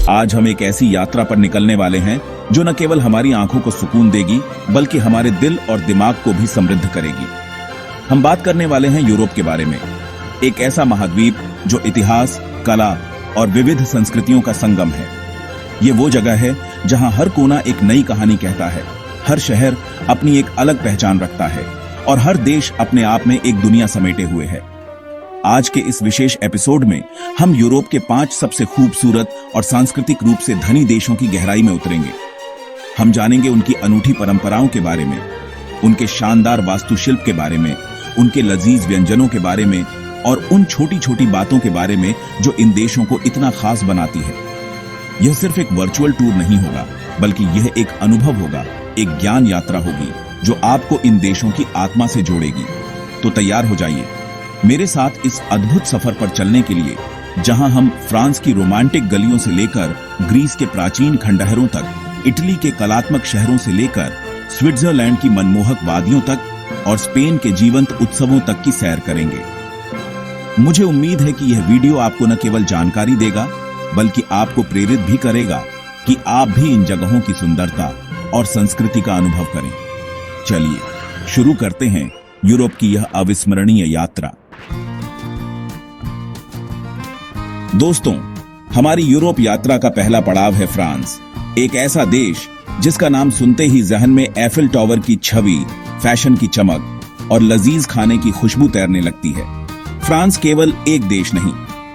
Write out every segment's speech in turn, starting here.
आज हम एक ऐसी यात्रा पर निकलने वाले हैं जो न केवल हमारी आंखों को सुकून देगी बल्कि हमारे दिल और दिमाग को भी समृद्ध करेगी। हम बात करने वाले हैं यूरोप के बारे में, एक ऐसा महाद्वीप जो इतिहास, कला और विविध संस्कृतियों का संगम है। ये वो जगह है जहां हर कोना एक नई कहानी कहता है, हर शहर अपनी एक अलग पहचान रखता है और हर देश अपने आप में एक दुनिया समेटे हुए है। आज के इस विशेष एपिसोड में हम यूरोप के 5 सबसे खूबसूरत और सांस्कृतिक रूप से धनी देशों की गहराई में उतरेंगे। हम जानेंगे उनकी अनूठी परंपराओं के बारे में, उनके शानदार वास्तुशिल्प के बारे में, उनके लजीज व्यंजनों के बारे में और उन छोटी छोटी बातों के बारे में जो इन देशों को इतना खास बनाती है। यह सिर्फ एक वर्चुअल टूर नहीं होगा, बल्कि यह एक अनुभव होगा, एक ज्ञान यात्रा होगी जो आपको इन देशों की आत्मा से जोड़ेगी। तो तैयार हो जाइए मेरे साथ इस अद्भुत सफर पर चलने के लिए, जहां हम फ्रांस की रोमांटिक गलियों से लेकर ग्रीस के प्राचीन खंडहरों तक, इटली के कलात्मक शहरों से लेकर स्विट्जरलैंड की मनमोहक वादियों तक और स्पेन के जीवंत उत्सवों तक की सैर करेंगे। मुझे उम्मीद है कि यह वीडियो आपको न केवल जानकारी देगा बल्कि आपको प्रेरित भी करेगा कि आप भी इन जगहों की सुंदरता और संस्कृति का अनुभव करें। चलिए शुरू करते हैं यूरोप की यह अविस्मरणीय यात्रा। दोस्तों, हमारी यूरोप यात्रा का पहला पड़ाव है फ्रांस, एक ऐसा देश जिसका नाम सुनते ही जहन में एफिल टावर की छवि, फैशन की चमक और लजीज खाने की खुशबू तैरने लगती है। फ्रांस केवल एक देश नहीं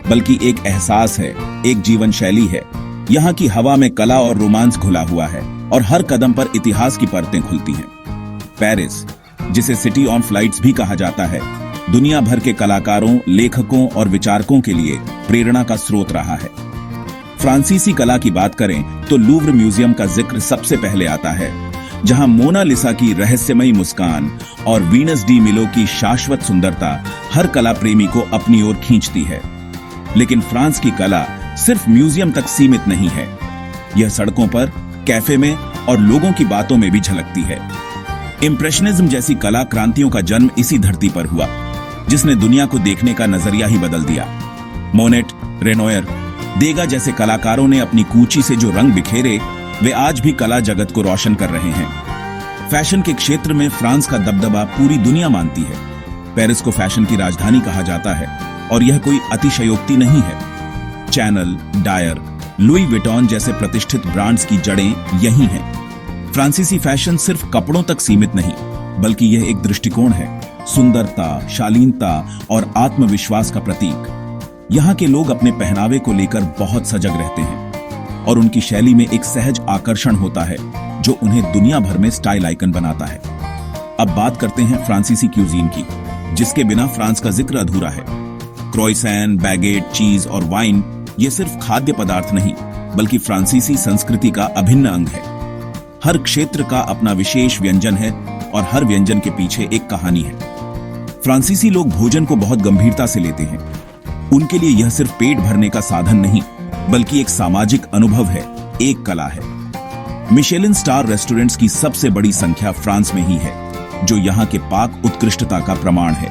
बल्कि एक एहसास है, एक जीवन शैली है। यहाँ की हवा में कला और रोमांस घुला हुआ है और हर कदम पर इतिहास की परतें खुलती हैं। पेरिस, जिसे सिटी ऑन फ्लाइट्स भी कहा जाता है, दुनिया भर के कलाकारों, लेखकों और विचारकों के लिए प्रेरणा का स्रोत रहा है। फ्रांसीसी कला की बात करें तो लूव्र म्यूजियम का जिक्र सबसे पहले आता है, जहां मोनालिसा की रहस्यमयी मुस्कान और वीनस डी मिलो की शाश्वत सुंदरता हर कला प्रेमी को अपनी ओर खींचती है। लेकिन फ्रांस की कला सिर्फ म्यूजियम तक सीमित नहीं है, यह सड़कों पर, कैफे में और लोगों की बातों में भी झलकती है। इम्प्रेशनिज्म जैसी कला क्रांतियों का जन्म इसी धरती पर हुआ, जिसने दुनिया को देखने का नजरिया ही बदल दिया। मोनेट, रेनोयर, देगा जैसे कलाकारों ने अपनी कूची से जो रंग बिखेरे, वे आज भी कला जगत को रोशन कर रहे हैं। फैशन के क्षेत्र में फ्रांस का दबदबा पूरी दुनिया मानती है। पेरिस को फैशन की राजधानी कहा जाता है और यह कोई अतिशयोक्ति नहीं है। चैनल, डायर, लुई विटॉन जैसे प्रतिष्ठित ब्रांड्स की जड़ें यही हैं। फ्रांसीसी फैशन सिर्फ कपड़ों तक सीमित नहीं बल्कि यह एक दृष्टिकोण है, सुंदरता, शालीनता और आत्मविश्वास का प्रतीक। यहाँ के लोग अपने पहनावे को लेकर बहुत सजग रहते हैं और उनकी शैली में एक सहज आकर्षण होता है जो उन्हें दुनिया भर में स्टाइल आइकन बनाता है। अब बात करते हैं फ्रांसीसी क्यूजीन की, जिसके बिना फ्रांस का जिक्र अधूरा है। क्रोइसैन, बैगेट, चीज और वाइन ये सिर्फ खाद्य पदार्थ नहीं बल्कि फ्रांसीसी संस्कृति का अभिन्न अंग है। हर क्षेत्र का अपना विशेष व्यंजन है और हर व्यंजन के पीछे एक कहानी है। फ्रांसीसी लोग भोजन को बहुत गंभीरता से लेते हैं। उनके लिए यह सिर्फ पेट भरने का साधन नहीं बल्कि एक सामाजिक अनुभव है, एक कला है। मिशेलिन स्टार रेस्टोरेंट्स की सबसे बड़ी संख्या फ्रांस में ही है, जो यहाँ के पाक उत्कृष्टता का प्रमाण है।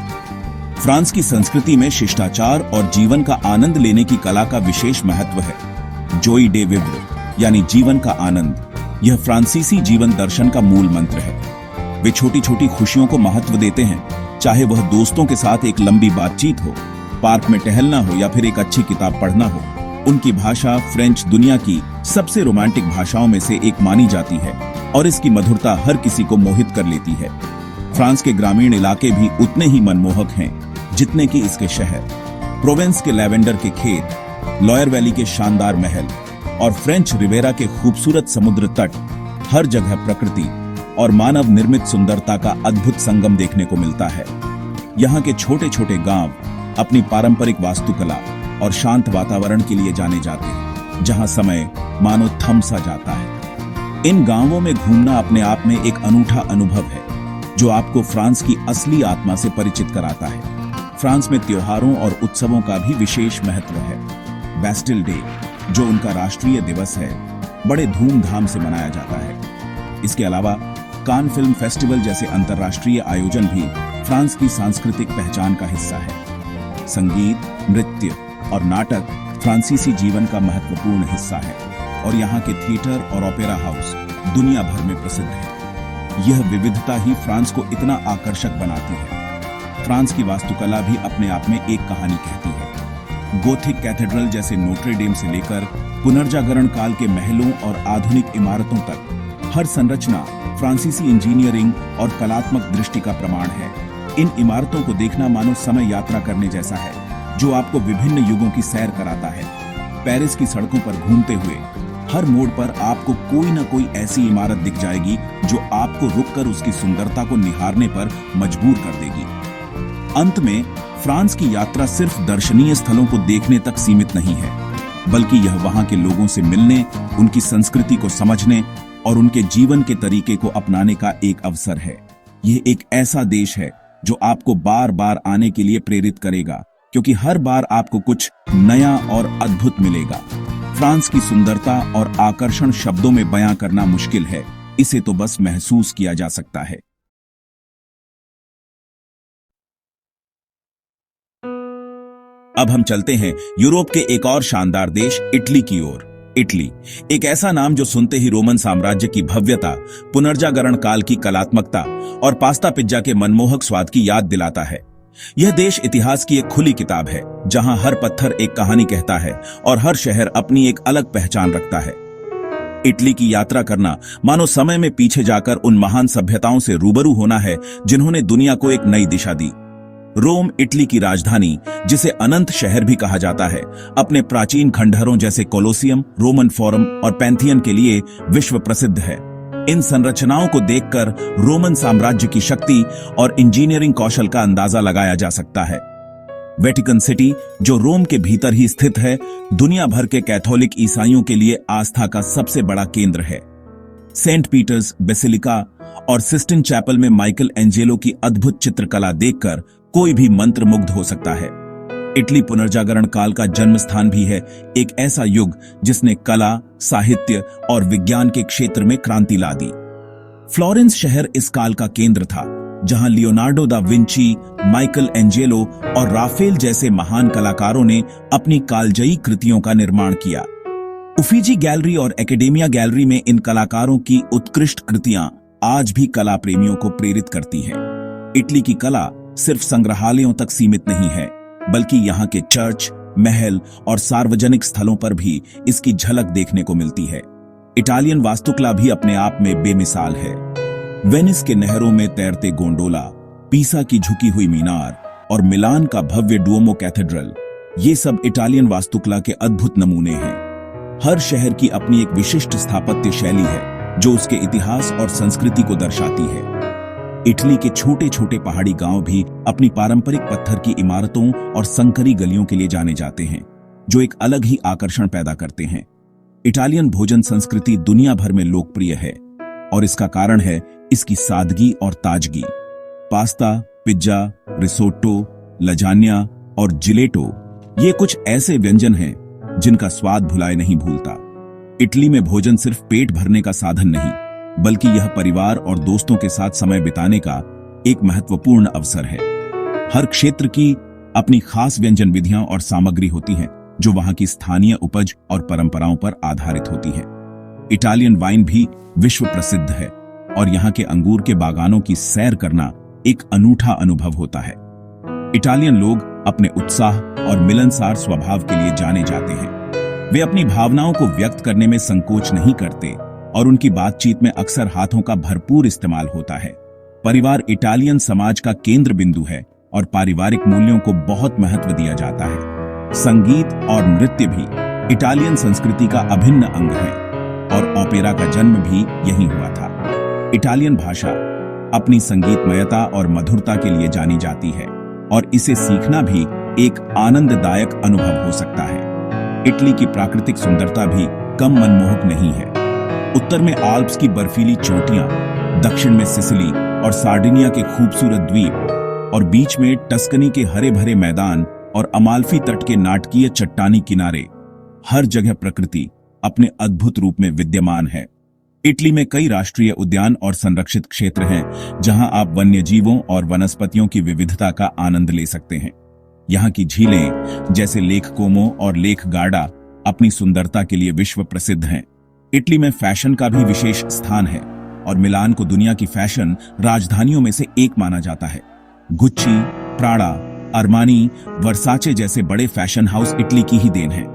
फ्रांस की संस्कृति में शिष्टाचार और जीवन का आनंद लेने की कला का विशेष महत्व है। जोई डे विव्र यानी जीवन का आनंद, यह फ्रांसीसी जीवन दर्शन का मूल मंत्र है। वे छोटी छोटी खुशियों को महत्व देते हैं, चाहे वह दोस्तों के साथ एक लंबी बातचीत हो, पार्क में टहलना हो या फिर एक अच्छी किताब पढ़ना हो। उनकी भाषा फ्रेंच दुनिया की सबसे रोमांटिक भाषाओं में से एक मानी जाती है और इसकी मधुरता हर किसी को मोहित कर लेती है। फ्रांस के ग्रामीण इलाके भी उतने ही मनमोहक हैं जितने कि इसके शहर। प्रोवेंस के लैवेंडर के खेत, लॉयर वैली के शानदार महल और फ्रेंच रिवेरा के खूबसूरत समुद्र तट, हर जगह प्रकृति और मानव निर्मित सुंदरता का अद्भुत संगम देखने को मिलता है। यहाँ के छोटे छोटे गांव अपनी पारंपरिक वास्तुकला और शांत वातावरण के लिए जाने जाते हैं, जहां समय मानो थम सा जाता है। इन गांवों में घूमना अपने आप में एक अनूठा अनुभव है जो आपको फ्रांस की असली आत्मा से परिचित कराता है। फ्रांस में त्योहारों और उत्सवों का भी विशेष महत्व है। बैस्टिल डे, जो उनका राष्ट्रीय दिवस है, बड़े धूमधाम से मनाया जाता है। इसके अलावा कान फिल्म फेस्टिवल जैसे अंतर्राष्ट्रीय आयोजन भी फ्रांस की सांस्कृतिक पहचान का हिस्सा है। संगीत, नृत्य और नाटक फ्रांसीसी जीवन का महत्वपूर्ण हिस्सा है। और यहाँ के थिएटर और ओपेरा हाउस दुनिया भर में प्रसिद्ध है। यह विविधता ही फ्रांस को इतना आकर्षक बनाती है। फ्रांस की वास्तुकला भी अपने आप में एक कहानी कहती है। गोथिक कैथेड्रल जैसे नोट्रे डेम से लेकर पुनर्जागरण काल के महलों और आधुनिक इमारतों तक हर संरचना फ्रांसीसी इंजीनियरिंग और कलात्मक दृष्टि का प्रमाण है। इन इमारतों को देखना मानो समय यात्रा करने जैसा है, जो आपको विभिन्न युगों की सैर कराता है। पेरिस की सड़कों पर घूमते हुए हर मोड़ पर आपको कोई न कोई ऐसी इमारत दिख जाएगी जो आपको रुककर उसकी सुंदरता को निहारने पर मजबूर कर देगी। अंत में फ्रांस की यात्रा सिर्फ दर्शनीय स्थलों को देखने तक सीमित नहीं है, बल्कि यह वहां के लोगों से मिलने, उनकी संस्कृति को समझने और उनके जीवन के तरीके को अपनाने का एक अवसर है। यह एक ऐसा देश है जो आपको बार बार आने के लिए प्रेरित करेगा, क्योंकि हर बार आपको कुछ नया और अद्भुत मिलेगा। फ्रांस की सुंदरता और आकर्षण शब्दों में बयां करना मुश्किल है, इसे तो बस महसूस किया जा सकता है। अब हम चलते हैं यूरोप के एक और शानदार देश इटली की ओर। इटली एक ऐसा नाम जो सुनते ही रोमन साम्राज्य की भव्यता, पुनर्जागरण काल की कलात्मकता और पास्ता पिज्जा के मनमोहक स्वाद की याद दिलाता है। यह देश इतिहास की एक खुली किताब है, जहां हर पत्थर एक कहानी कहता है और हर शहर अपनी एक अलग पहचान रखता है। इटली की यात्रा करना मानो समय में पीछे जाकर उन महान सभ्यताओं से रूबरू होना है जिन्होंने दुनिया को एक नई दिशा दी। रोम इटली की राजधानी, जिसे अनंत शहर भी कहा जाता है, अपने प्राचीन खंडहरों जैसे कोलोसियम, रोमन फोरम और पैंथियन के लिए विश्व प्रसिद्ध है। इन संरचनाओं को देखकर रोमन साम्राज्य की शक्ति और इंजीनियरिंग कौशल का अंदाजा लगाया जा सकता है। वेटिकन सिटी, जो रोम के भीतर ही स्थित है, दुनिया भर के कैथोलिक ईसाइयों के लिए आस्था का सबसे बड़ा केंद्र है। सेंट पीटर्स बेसिलिका और सिस्टिन चैपल में माइकल एंजेलो की अद्भुत चित्रकला देखकर कोई भी मंत्रमुग्ध हो सकता है। इटली पुनर्जागरण काल का जन्म स्थान भी है, एक ऐसा युग जिसने कला, साहित्य और विज्ञान के क्षेत्र में क्रांति ला दी। फ्लोरेंस शहर इस काल का केंद्र था, जहां Leonardo da Vinci, Michael Angelo और राफेल जैसे महान कलाकारों ने अपनी कालजयी कृतियों का निर्माण किया। उफिजी गैलरी और एकेडेमिया गैलरी में इन कलाकारों की उत्कृष्ट कृतियां आज भी कला प्रेमियों को प्रेरित करती हैं। इटली की कला सिर्फ संग्रहालयों तक सीमित नहीं है, बल्कि यहाँ के चर्च, महल और सार्वजनिक स्थलों पर भी इसकी झलक देखने को मिलती है। इटालियन वास्तुकला भी अपने आप में बेमिसाल है। वेनिस के नहरों में तैरते गोंडोला, पीसा की झुकी हुई मीनार और मिलान का भव्य डुओमो कैथेड्रल, ये सब इटालियन वास्तुकला के अद्भुत नमूने हैं। हर शहर की अपनी एक विशिष्ट स्थापत्य शैली है, जो उसके इतिहास और संस्कृति को दर्शाती है। इटली के छोटे छोटे पहाड़ी गांव भी अपनी पारंपरिक पत्थर की इमारतों और संकरी गलियों के लिए जाने जाते हैं, जो एक अलग ही आकर्षण पैदा करते हैं। इटालियन भोजन संस्कृति दुनिया भर में लोकप्रिय है, और इसका कारण है इसकी सादगी और ताजगी। पास्ता, पिज्जा, रिसोट्टो, लजानिया और जिलेटो, ये कुछ ऐसे व्यंजन हैं जिनका स्वाद भुलाए नहीं भूलता। इटली में भोजन सिर्फ पेट भरने का साधन नहीं, बल्कि यह परिवार और दोस्तों के साथ समय बिताने का एक महत्वपूर्ण अवसर है। हर क्षेत्र की अपनी खास व्यंजन विधियां और सामग्री होती हैं, जो वहां की स्थानीय उपज और परंपराओं पर आधारित होती हैं। इटालियन वाइन भी विश्व प्रसिद्ध है, और यहाँ के अंगूर के बागानों की सैर करना एक अनूठा अनुभव होता है। इटालियन लोग अपने उत्साह और मिलनसार स्वभाव के लिए जाने जाते हैं। वे अपनी भावनाओं को व्यक्त करने में संकोच नहीं करते, और उनकी बातचीत में अक्सर हाथों का भरपूर इस्तेमाल होता है। परिवार इटालियन समाज का केंद्र बिंदु है, और पारिवारिक मूल्यों को बहुत महत्व दिया जाता है। संगीत और नृत्य भी इटालियन संस्कृति का अभिन्न अंग है, और ओपेरा का जन्म भी यहीं हुआ था। इटालियन भाषा अपनी संगीतमयता और मधुरता के लिए जानी जाती है, और इसे सीखना भी एक आनंददायक अनुभव हो सकता है। इटली की प्राकृतिक सुंदरता भी कम मनमोहक नहीं है। उत्तर में आल्प्स की बर्फीली चोटियां, दक्षिण में सिसिली और सार्डिनिया के खूबसूरत द्वीप, और बीच में टस्कनी के हरे भरे मैदान और अमाल्फी तट के नाटकीय चट्टानी किनारे, हर जगह प्रकृति अपने अद्भुत रूप में विद्यमान है। इटली में कई राष्ट्रीय उद्यान और संरक्षित क्षेत्र हैं, जहां आप वन्य जीवों और वनस्पतियों की विविधता का आनंद ले सकते हैं। यहाँ की झीलें जैसे लेक कोमो और लेक गार्डा अपनी सुंदरता के लिए विश्व प्रसिद्ध हैं। इटली में फैशन का भी विशेष स्थान है और मिलान को दुनिया की फैशन राजधानियों में से एक माना जाता है। गुच्ची, प्राडा, अरमानी, वर्साचे जैसे बड़े फैशन हाउस इटली की ही देन है।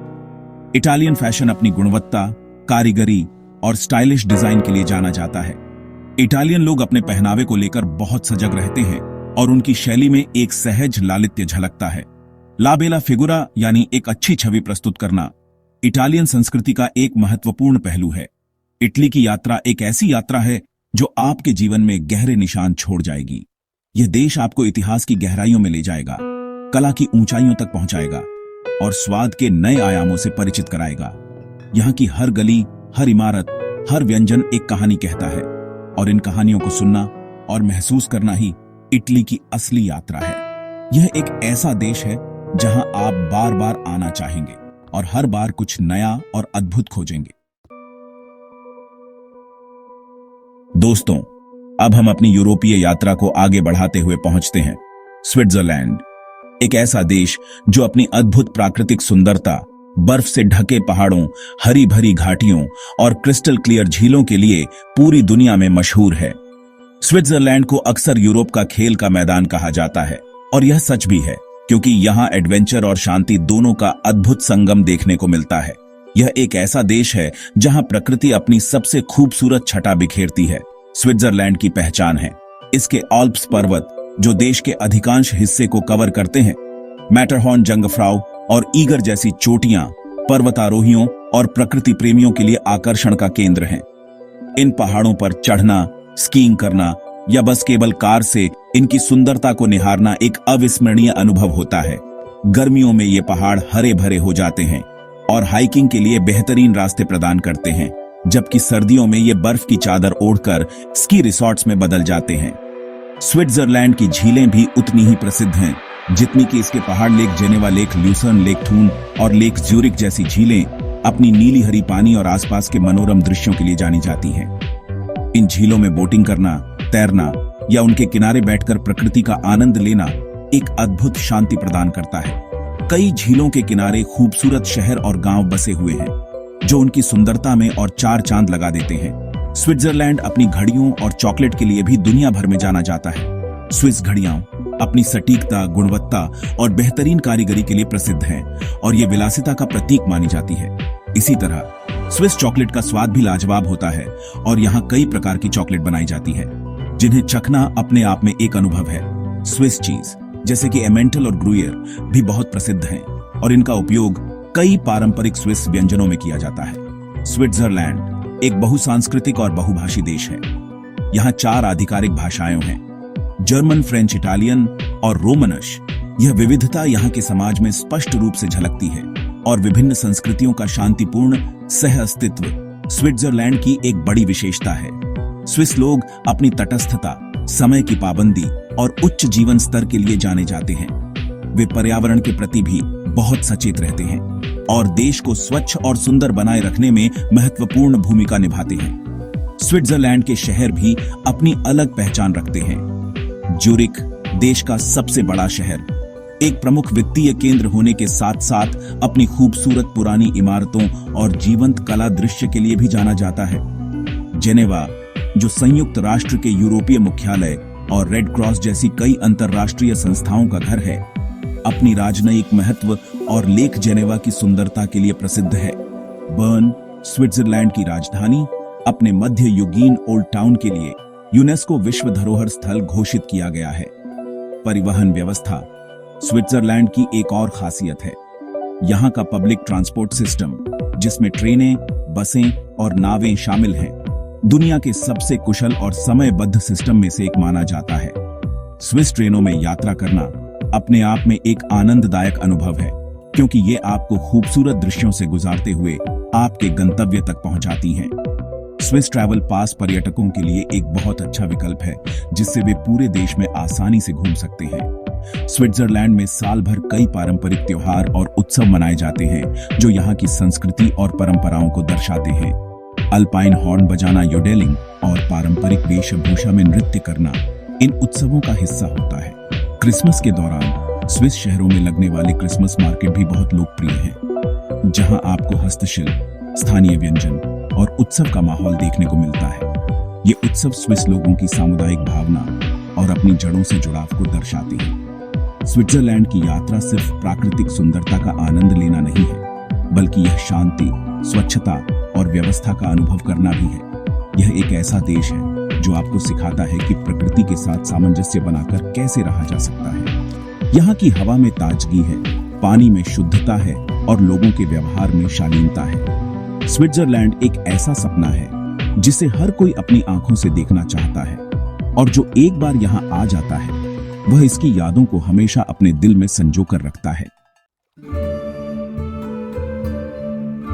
इटालियन फैशन अपनी गुणवत्ता, कारीगरी और स्टाइलिश डिजाइन के लिए जाना जाता है। इटालियन लोग अपने पहनावे को लेकर बहुत सजग रहते हैं और उनकी शैली में एक सहज लालित्य झलकता है। ला बेला फिगुरा यानी एक अच्छी छवि प्रस्तुत करना इटालियन संस्कृति का एक महत्वपूर्ण पहलू है। इटली की यात्रा एक ऐसी यात्रा है जो आपके जीवन में गहरे निशान छोड़ जाएगी। यह देश आपको इतिहास की गहराइयों में ले जाएगा, कला की ऊंचाइयों तक पहुंचाएगा और स्वाद के नए आयामों से परिचित कराएगा। यहाँ की हर गली, हर इमारत, हर व्यंजन एक कहानी कहता है और इन कहानियों को सुनना और महसूस करना ही इटली की असली यात्रा है। यह एक ऐसा देश है जहां आप बार बार आना चाहेंगे और हर बार कुछ नया और अद्भुत खोजेंगे। दोस्तों, अब हम अपनी यूरोपीय यात्रा को आगे बढ़ाते हुए पहुंचते हैं स्विट्जरलैंड। एक ऐसा देश जो अपनी अद्भुत प्राकृतिक सुंदरता, बर्फ से ढके पहाड़ों, हरी भरी घाटियों और क्रिस्टल क्लियर झीलों के लिए पूरी दुनिया में मशहूर है। स्विट्जरलैंड को अक्सर यूरोप का खेल का मैदान कहा जाता है और यह सच भी है, क्योंकि यहाँ एडवेंचर और शांति दोनों का अद्भुत संगम देखने को मिलता है। यह एक ऐसा देश है जहां प्रकृति अपनी सबसे खूबसूरत छटा बिखेरती है। स्विट्जरलैंड की पहचान है इसके आल्प्स पर्वत, जो देश के अधिकांश हिस्से को कवर करते हैं। मैटरहॉर्न, जंगफ्राउ और ईगर जैसी चोटियां पर्वतारोहियों और प्रकृति प्रेमियों के लिए आकर्षण का केंद्र हैं। इन पहाड़ों पर चढ़ना, स्कीइंग करना या बस केवल कार से इनकी सुंदरता को निहारना एक अविस्मरणीय अनुभव होता है। गर्मियों में ये पहाड़ हरे भरे हो जाते हैं और हाइकिंग के लिए बेहतरीन रास्ते प्रदान करते हैं, जबकि सर्दियों में ये बर्फ की चादर ओढ़कर स्की रिसॉर्ट्स में बदल जाते हैं। स्विट्जरलैंड की झीलें भी उतनी ही प्रसिद्ध हैं जितनी कि इसके पहाड़। Lake Geneva, lake Lucerne, lake Thun और लेक ज्यूरिक जैसी झीलें अपनी नीली हरी पानी और आसपास के मनोरम दृश्यों के लिए जानी जाती हैं। इन झीलों में बोटिंग करना, तैरना या उनके किनारे बैठकर प्रकृति का आनंद लेना एक अद्भुत शांति प्रदान करता है। कई झीलों के किनारे खूबसूरत शहर और गांव बसे हुए हैं जो उनकी सुंदरता में और चार चांद लगा देते हैं। स्विट्जरलैंड अपनी घड़ियों और चॉकलेट के लिए भी दुनिया भर में जाना जाता है। स्विस घड़ियां अपनी सटीकता, गुणवत्ता और बेहतरीन कारीगरी के लिए प्रसिद्ध हैं और ये विलासिता का प्रतीक मानी जाती है। इसी तरह स्विस चॉकलेट का स्वाद भी लाजवाब होता है और यहाँ कई प्रकार की चॉकलेट बनाई जाती है जिन्हें चखना अपने आप में एक अनुभव है। स्विस चीज जैसे कि एमेंटल और ग्रुयर भी बहुत प्रसिद्ध हैं और इनका उपयोग कई पारंपरिक स्विस व्यंजनों में किया जाता है। स्विट्जरलैंड एक बहुसांस्कृतिक और बहुभाषी देश है। यहाँ 4 आधिकारिक भाषाएं हैं, जर्मन, फ्रेंच, इटालियन और रोमनश। यह विविधता यहाँ के समाज में स्पष्ट रूप से झलकती है और विभिन्न संस्कृतियों का शांतिपूर्ण सह अस्तित्व स्विट्जरलैंड की एक बड़ी विशेषता है। स्विस लोग अपनी तटस्थता, समय की पाबंदी और उच्च जीवन स्तर के लिए जाने जाते हैं। वे पर्यावरण के प्रति भी बहुत सचेत रहते हैं और देश को स्वच्छ और सुंदर बनाए रखने में महत्वपूर्ण भूमिका निभाते हैं। स्विट्जरलैंड के शहर भी अपनी अलग पहचान रखते हैं। ज्यूरिक देश का सबसे बड़ा शहर, एक प्रमुख वित्तीय केंद्र होने के साथ साथ अपनी खूबसूरत पुरानी इमारतों और जीवंत कला दृश्य के लिए भी जाना जाता है। जेनेवा, जो संयुक्त राष्ट्र के यूरोपीय मुख्यालय और रेड क्रॉस जैसी कई अंतर्राष्ट्रीय संस्थाओं का घर है, अपनी राजनयिक महत्व और लेक जेनेवा की सुंदरता के लिए प्रसिद्ध है। बर्न, स्विट्जरलैंड की राजधानी, अपने मध्य युगीन ओल्ड टाउन के लिए यूनेस्को विश्व धरोहर स्थल घोषित किया गया है। परिवहन व्यवस्था स्विट्जरलैंड की एक और खासियत है। यहाँ का पब्लिक ट्रांसपोर्ट सिस्टम, जिसमें ट्रेनें, बसें और नावें शामिल हैं, दुनिया के सबसे कुशल और समयबद्ध सिस्टम में से एक माना जाता है। स्विस ट्रेनों में यात्रा करना अपने आप में एक आनंददायक अनुभव है, क्योंकि ये आपको खूबसूरत दृश्यों से गुजारते हुए आपके गंतव्य तक पहुंचाती हैं। स्विस ट्रैवल पास पर्यटकों के लिए एक बहुत अच्छा विकल्प है, जिससे वे पूरे देश में आसानी से घूम सकते हैं। स्विट्जरलैंड में साल भर कई पारंपरिक त्योहार और उत्सव मनाए जाते हैं जो यहाँ की संस्कृति और परंपराओं को दर्शाते हैं। अल्पाइन हॉर्न बजाना, योडेलिंग और पारंपरिक वेशभूषा में नृत्य करना इन उत्सवों का हिस्सा होता है। क्रिसमस के दौरान स्विस शहरों में लगने वाले क्रिसमस मार्केट भी बहुत लोकप्रिय हैं। जहां आपको हस्तशिल्प, स्थानीय व्यंजन और उत्सव का माहौल देखने को मिलता है। ये उत्सव स्विस लोगों की सामुदायिक भावना और अपनी जड़ों से जुड़ाव को दर्शाते हैं। स्विट्जरलैंड की यात्रा सिर्फ प्राकृतिक सुंदरता का आनंद लेना नहीं है, बल्कि यह शांति, स्वच्छता और व्यवस्था का अनुभव करना भी है। यह एक ऐसा देश है जो आपको सिखाता है कि प्रकृति के साथ सामंजस्य बनाकर कैसे रहा जा सकता है। यहाँ की हवा में ताजगी है, पानी में शुद्धता है और लोगों के व्यवहार में शालीनता है। स्विट्जरलैंड एक ऐसा सपना है जिसे हर कोई अपनी आंखों से देखना चाहता है, और जो एक बार यहाँ आ जाता है वह इसकी यादों को हमेशा अपने दिल में संजो कर रखता है।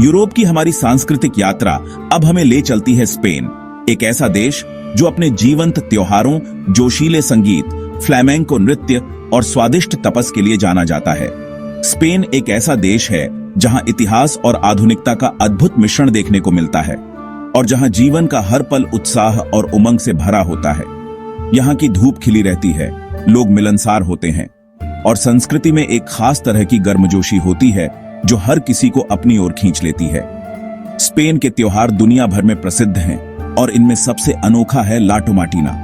यूरोप की हमारी सांस्कृतिक यात्रा अब हमें ले चलती है स्पेन, एक ऐसा देश जो अपने जीवंत त्योहारों, जोशीले संगीत, फ्लैमेंको नृत्य और स्वादिष्ट तपस के लिए जाना जाता है। स्पेन एक ऐसा देश है जहां इतिहास और आधुनिकता का अद्भुत मिश्रण देखने को मिलता है और जहां जीवन का हर पल उत्साह और उमंग से भरा होता है। यहाँ की धूप खिली रहती है, लोग मिलनसार होते हैं और संस्कृति में एक खास तरह की गर्मजोशी होती है जो हर किसी को अपनी ओर खींच लेती है। स्पेन के त्योहार दुनिया भर में प्रसिद्ध हैं और इनमें सबसे अनोखा है ला टोमाटीना,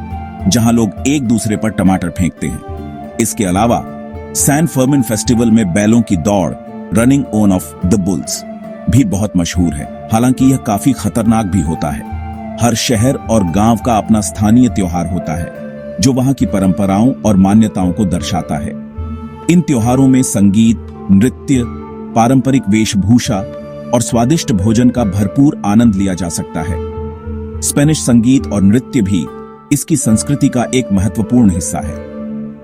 जहां लोग एक दूसरे पर टमाटर फेंकते हैं। इसके अलावा सैन फर्मिन फेस्टिवल में बैलों की दौड़, running on off the bulls, भी बहुत मशहूर है। हालांकि यह काफी खतरनाक भी होता है। हर शहर और गांव का अपना स्थानीय त्योहार होता है जो वहां की परंपराओं और मान्यताओं को दर्शाता है। इन त्योहारों में संगीत, नृत्य, पारंपरिक वेशभूषा और स्वादिष्ट भोजन का भरपूर आनंद लिया जा सकता है। स्पेनिश संगीत और नृत्य भी इसकी संस्कृति का एक महत्वपूर्ण हिस्सा है।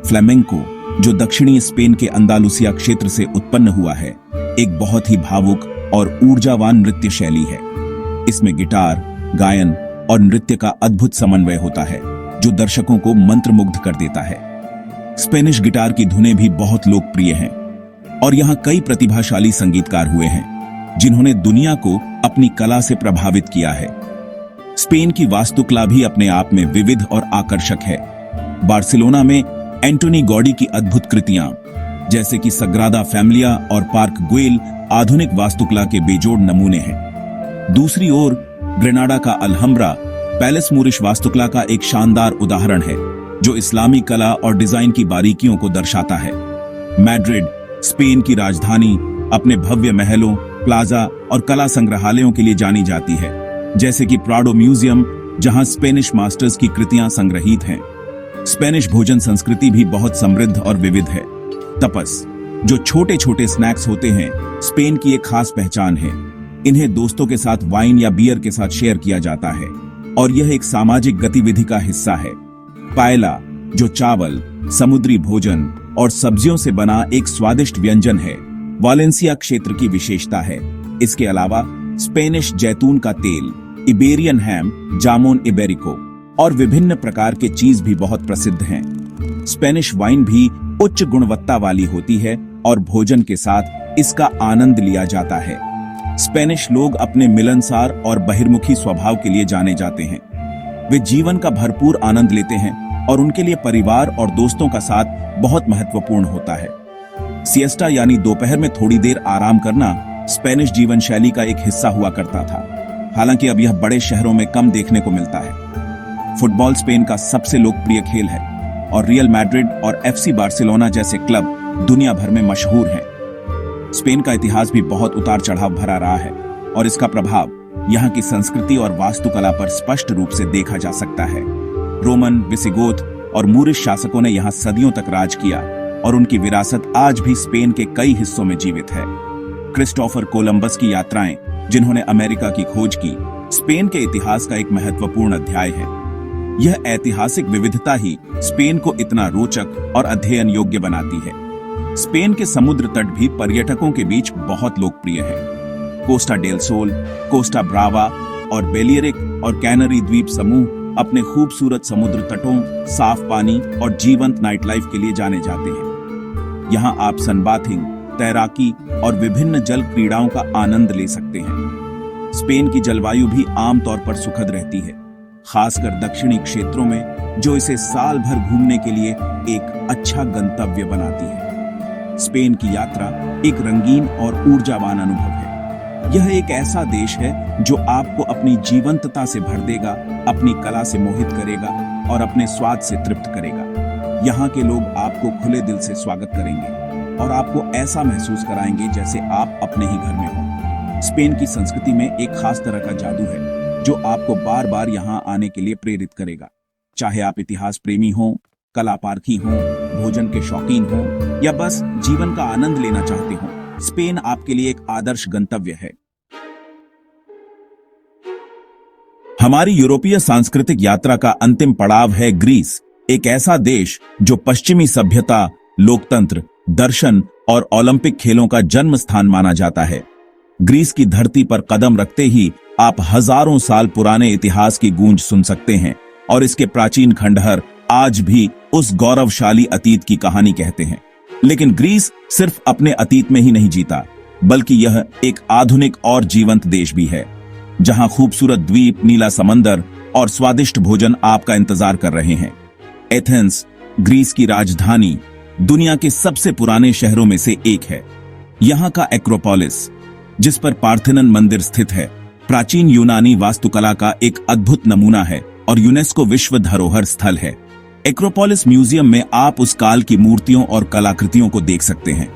फ्लेमेंको, जो दक्षिणी स्पेन के अंदालुसिया क्षेत्र से उत्पन्न हुआ है, एक बहुत ही भावुक और ऊर्जावान नृत्य शैली है। इसमें गिटार, गायन और नृत्य का अद्भुत समन्वय होता है जो दर्शकों को मंत्रमुग्ध कर देता है। स्पेनिश गिटार की धुनें भी बहुत लोकप्रिय हैं और यहाँ कई प्रतिभाशाली संगीतकार हुए हैं जिन्होंने दुनिया को अपनी कला से प्रभावित किया है। स्पेन की वास्तुकला भी अपने आप में विविध और आकर्षक है। बार्सिलोना में एंटोनी गॉडी की अद्भुत कृतियां जैसे कि सग्रादा फैमिलिया और पार्क गुएल आधुनिक वास्तुकला के बेजोड़ नमूने हैं। दूसरी ओर ग्रेनाडा का अल्हम्ब्रा पैलेस मूरिश वास्तुकला का एक शानदार उदाहरण है जो इस्लामी कला और डिजाइन की बारीकियों को दर्शाता है। मैड्रिड, स्पेन की राजधानी, अपने भव्य महलों, प्लाजा और कला संग्रहालयों के लिए जानी जाती है, जैसे कि प्राडो म्यूजियम, जहां स्पेनिश मास्टर्स की कृतियां संग्रहित हैं। स्पेनिश भोजन संस्कृति भी बहुत समृद्ध और विविध है। तपस, जो छोटे छोटे स्नैक्स होते हैं, स्पेन की एक खास पहचान है। इन्हें दोस्तों के साथ वाइन या बियर के साथ शेयर किया जाता है और यह एक सामाजिक गतिविधि का हिस्सा है। पाएला, जो चावल, समुद्री भोजन और सब्जियों से बना एक स्वादिष्ट व्यंजन है, वालेंसिया क्षेत्र की विशेषता है। इसके अलावा स्पेनिश जैतून का तेल, इबेरियन हैम, जामोन इबेरिको और विभिन्न प्रकार के चीज भी बहुत प्रसिद्ध हैं। स्पेनिश वाइन भी उच्च गुणवत्ता वाली होती है और भोजन के साथ इसका आनंद लिया जाता है। स्पेनिश लोग अपने मिलनसार और बहिर्मुखी स्वभाव के लिए जाने जाते हैं। वे जीवन का भरपूर आनंद लेते हैं और उनके लिए परिवार और दोस्तों का साथ बहुत महत्वपूर्ण होता है। सिएस्टा यानी दोपहर में थोड़ी देर आराम करना स्पेनिश जीवन शैली का एक हिस्सा हुआ करता था। हालांकि अब यह बड़े शहरों में कम देखने को मिलता है। फुटबॉल स्पेन का सबसे लोकप्रिय खेल है और रियल मैड्रिड और एफसी बार्सिलोना जैसे क्लब दुनिया भर में मशहूर हैं। स्पेन का इतिहास भी बहुत उतार चढ़ाव भरा रहा है और इसका प्रभाव यहाँ की संस्कृति और वास्तुकला पर स्पष्ट रूप से देखा जा सकता है। रोमन, विसिगोथ और मूरिश शासकों ने यहाँ सदियों तक राज किया और उनकी विरासत आज भी स्पेन के कई हिस्सों में जीवित है। क्रिस्टोफर कोलंबस की यात्राएं, जिन्होंने अमेरिका की खोज की, स्पेन के इतिहास का एक महत्वपूर्ण अध्याय है। यह ऐतिहासिक विविधता ही स्पेन को इतना रोचक और अध्ययन योग्य बनाती है। स्पेन के समुद्र तट भी पर्यटकों के बीच बहुत लोकप्रिय है। Costa del Sol, Costa Brava और बेलियरिक और कैनरी द्वीप समूह अपने खूबसूरत समुद्र तटों, साफ पानी और जीवंत नाइट लाइफ के लिए जाने जाते हैं। यहाँ आप सनबाथिंग, तैराकी और विभिन्न जल क्रीड़ाओं का आनंद ले सकते हैं। स्पेन की जलवायु भी आमतौर पर सुखद रहती है, खासकर दक्षिणी क्षेत्रों में, जो इसे साल भर घूमने के लिए एक अच्छा गंतव्य बनाती है। स्पेन की यात्रा एक रंगीन और ऊर्जावान अनुभव है। यह एक ऐसा देश है जो आपको अपनी जीवंतता से भर देगा, अपनी कला से मोहित करेगा और अपने स्वाद से तृप्त करेगा। यहाँ के लोग आपको खुले दिल से स्वागत करेंगे और आपको ऐसा महसूस कराएंगे जैसे आप अपने ही घर में हो। स्पेन की संस्कृति में एक खास तरह का जादू है जो आपको बार बार यहाँ आने के लिए प्रेरित करेगा। चाहे आप इतिहास प्रेमी हो, कला पारखी हो, भोजन के शौकीन हो या बस जीवन का आनंद लेना चाहते हो, स्पेन आपके लिए एक आदर्श गंतव्य है। हमारी यूरोपीय सांस्कृतिक यात्रा का अंतिम पड़ाव है ग्रीस, एक ऐसा देश जो पश्चिमी सभ्यता, लोकतंत्र, दर्शन और ओलंपिक खेलों का जन्म स्थान माना जाता है। ग्रीस की धरती पर कदम रखते ही आप हजारों साल पुराने इतिहास की गूंज सुन सकते हैं और इसके प्राचीन खंडहर आज भी उस गौरवशाली अतीत की कहानी कहते हैं। लेकिन ग्रीस सिर्फ अपने अतीत में ही नहीं जीता, बल्कि यह एक आधुनिक और जीवंत देश भी है, जहां खूबसूरत द्वीप, नीला समंदर और स्वादिष्ट भोजन आपका इंतजार कर रहे हैं। एथेंस, ग्रीस की राजधानी, दुनिया के सबसे पुराने शहरों में से एक है। यहाँ का एक्रोपोलिस, जिस पर पार्थेनन मंदिर स्थित है, प्राचीन यूनानी वास्तुकला का एक अद्भुत नमूना है और यूनेस्को विश्व धरोहर स्थल है। एक्रोपोलिस म्यूजियम में आप उस काल की मूर्तियों और कलाकृतियों को देख सकते हैं।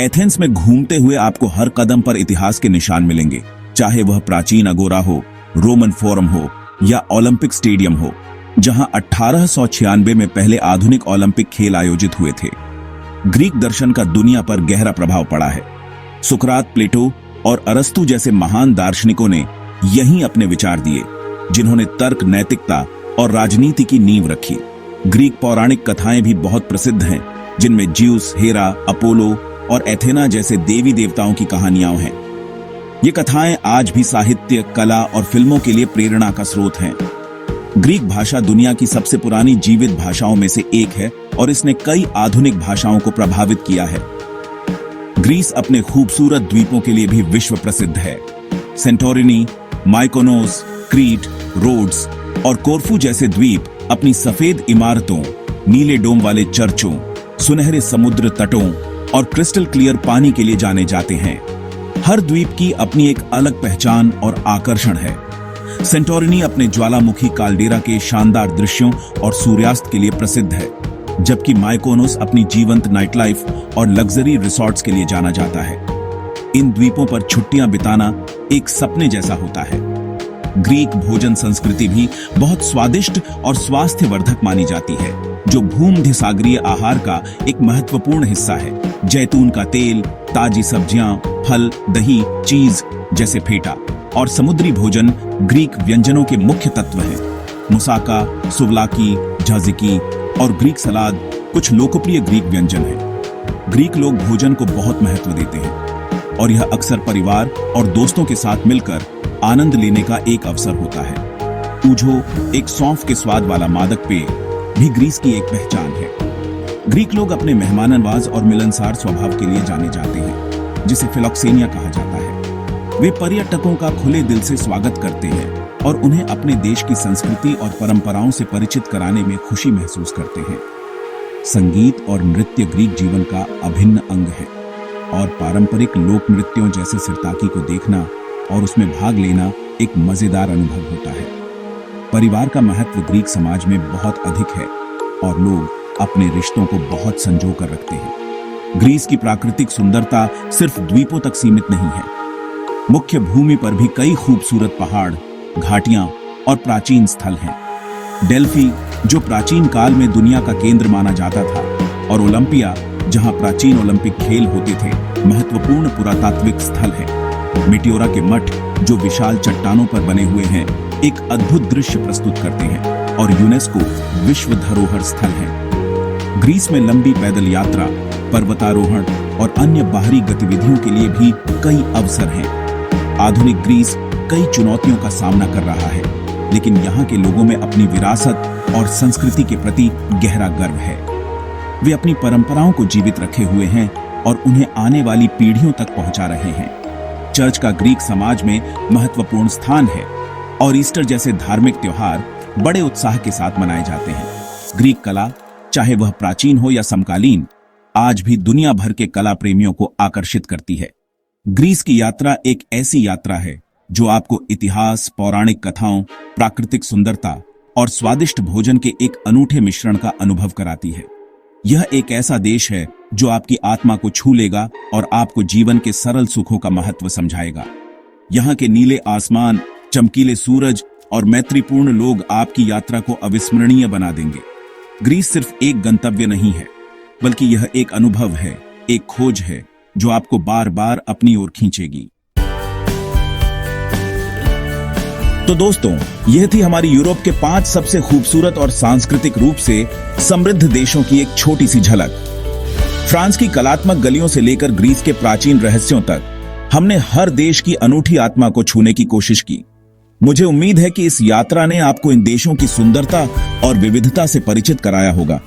एथेंस में घूमते हुए आपको हर कदम पर इतिहास के निशान मिलेंगे, चाहे वह प्राचीन अगोरा हो, रोमन फोरम हो या ओलंपिक स्टेडियम हो, जहां 1896 में पहले आधुनिक ओलंपिक खेल आयोजित हुए थे। ग्रीक दर्शन का दुनिया पर गहरा प्रभाव पड़ा है। सुकरात, प्लेटो और अरस्तु जैसे महान दार्शनिकों ने यहीं अपने विचार दिए, जिन्होंने तर्क, नैतिकता और राजनीति की नींव रखी। ग्रीक पौराणिक कथाएं भी बहुत प्रसिद्ध हैं, जिनमें ज्यूस, हेरा, अपोलो और एथेना जैसे देवी देवताओं की कहानियां हैं। ये कथाएं आज भी साहित्य, कला और फिल्मों के लिए प्रेरणा का स्रोत हैं। ग्रीक भाषा दुनिया की सबसे पुरानी जीवित भाषाओं में से एक है और इसने कई आधुनिक भाषाओं को प्रभावित किया है। ग्रीस अपने खूबसूरत द्वीपों के लिए भी विश्व प्रसिद्ध है। सेंटोरिनी, माइकोनोस, क्रीट, रोड्स और कोरफू जैसे द्वीप अपनी सफेद इमारतों, नीले डोम वाले चर्चों, सुनहरे समुद्र तटों और क्रिस्टल क्लियर पानी के लिए जाने जाते हैं। हर द्वीप की अपनी एक अलग पहचान और आकर्षण है। सेंटोरिनी अपने ज्वालामुखी काल्डेरा के शानदार दृश्यों और सूर्यास्त के लिए प्रसिद्ध है, जबकि माइकोनोस अपनी जीवंत नाइट लाइफ और लग्जरी रिसॉर्ट्स के लिए जाना जाता है। इन द्वीपों पर छुट्टियां बिताना एक सपने जैसा होता है। ग्रीक भोजन संस्कृति भी बहुत स्वादिष्ट और स्वास्थ्यवर्धक मानी जाती है, जो भूमध्य सागरीय आहार का एक महत्वपूर्ण हिस्सा है। जैतून का तेल, ताजी सब्जियां, फल, दही, चीज जैसे फेटा और समुद्री भोजन ग्रीक व्यंजनों के मुख्य तत्व हैं। मुसाका, सुवलाकी, झाजिकी और ग्रीक सलाद कुछ लोकप्रिय ग्रीक व्यंजन हैं। ग्रीक लोग भोजन को बहुत महत्व देते हैं और यह अक्सर परिवार और दोस्तों के साथ मिलकर आनंद लेने का एक अवसर होता है। ऊझो, एक सौंफ के स्वाद वाला मादक पेय, भी ग्रीस की एक पहचान है। ग्रीक लोग अपने मेहमाननवाज और मिलनसार स्वभाव के लिए जाने जाते हैं, जिसे फिलोक्सेनिया कहा जाता है। वे पर्यटकों का खुले दिल से स्वागत करते हैं और उन्हें अपने देश की संस्कृति और परंपराओं से परिचित कराने में खुशी महसूस करते हैं। संगीत और नृत्य ग्रीक जीवन का अभिन्न अंग है और पारंपरिक लोक नृत्यों जैसे सिरताकी को देखना और उसमें भाग लेना एक मजेदार अनुभव होता है। परिवार का महत्व ग्रीक समाज में बहुत अधिक है और लोग अपने रिश्तों को बहुत संजो कर रखते हैं। ग्रीस की प्राकृतिक सुंदरता सिर्फ द्वीपों तक सीमित नहीं है। मुख्य भूमि पर भी कई खूबसूरत पहाड़, घाटियां और प्राचीन स्थल हैं। डेल्फी, जो प्राचीन काल में दुनिया का केंद्र माना जाता था, और ओलंपिया, जहां प्राचीन ओलंपिक खेल होते थे, महत्वपूर्ण पुरातात्विक स्थल है। मिटियोरा के मठ, जो विशाल चट्टानों पर बने हुए हैं, एक अद्भुत दृश्य प्रस्तुत करते हैं और यूनेस्को विश्व धरोहर स्थल है। ग्रीस में लंबी पैदल यात्रा, पर्वतारोहण और अन्य बाहरी गतिविधियों के लिए भी कई अवसर हैं। आधुनिक ग्रीस कई चुनौतियों का सामना कर रहा है, लेकिन यहाँ के लोगों में अपनी विरासत और संस्कृति के प्रति गहरा गर्व है। वे अपनी परंपराओं को जीवित रखे हुए हैं और उन्हें आने वाली पीढ़ियों तक पहुंचा रहे हैं। चर्च का ग्रीक समाज में महत्वपूर्ण स्थान है और ईस्टर जैसे धार्मिक त्योहार बड़े उत्साह के साथ मनाए जाते हैं। ग्रीक कला, चाहे वह प्राचीन हो या समकालीन, आज भी दुनिया भर के कला प्रेमियों को आकर्षित करती है। ग्रीस की यात्रा एक ऐसी यात्रा है जो आपको इतिहास, पौराणिक कथाओं, प्राकृतिक सुंदरता और स्वादिष्ट भोजन के एक अनूठे मिश्रण का अनुभव कराती है। यह एक ऐसा देश है जो आपकी आत्मा को छू लेगा और आपको जीवन के सरल सुखों का महत्व समझाएगा। यहाँ के नीले आसमान, चमकीले सूरज और मैत्रीपूर्ण लोग आपकी यात्रा को अविस्मरणीय बना देंगे। ग्रीस सिर्फ एक गंतव्य नहीं है, बल्कि यह एक अनुभव है, एक खोज है जो आपको बार बार अपनी ओर खींचेगी। तो दोस्तों, यह थी हमारी यूरोप के 5 सबसे खूबसूरत और सांस्कृतिक रूप से समृद्ध देशों की एक छोटी सी झलक। फ्रांस की कलात्मक गलियों से लेकर ग्रीस के प्राचीन रहस्यों तक हमने हर देश की अनूठी आत्मा को छूने की कोशिश की। मुझे उम्मीद है कि इस यात्रा ने आपको इन देशों की सुंदरता और विविधता से परिचित कराया होगा।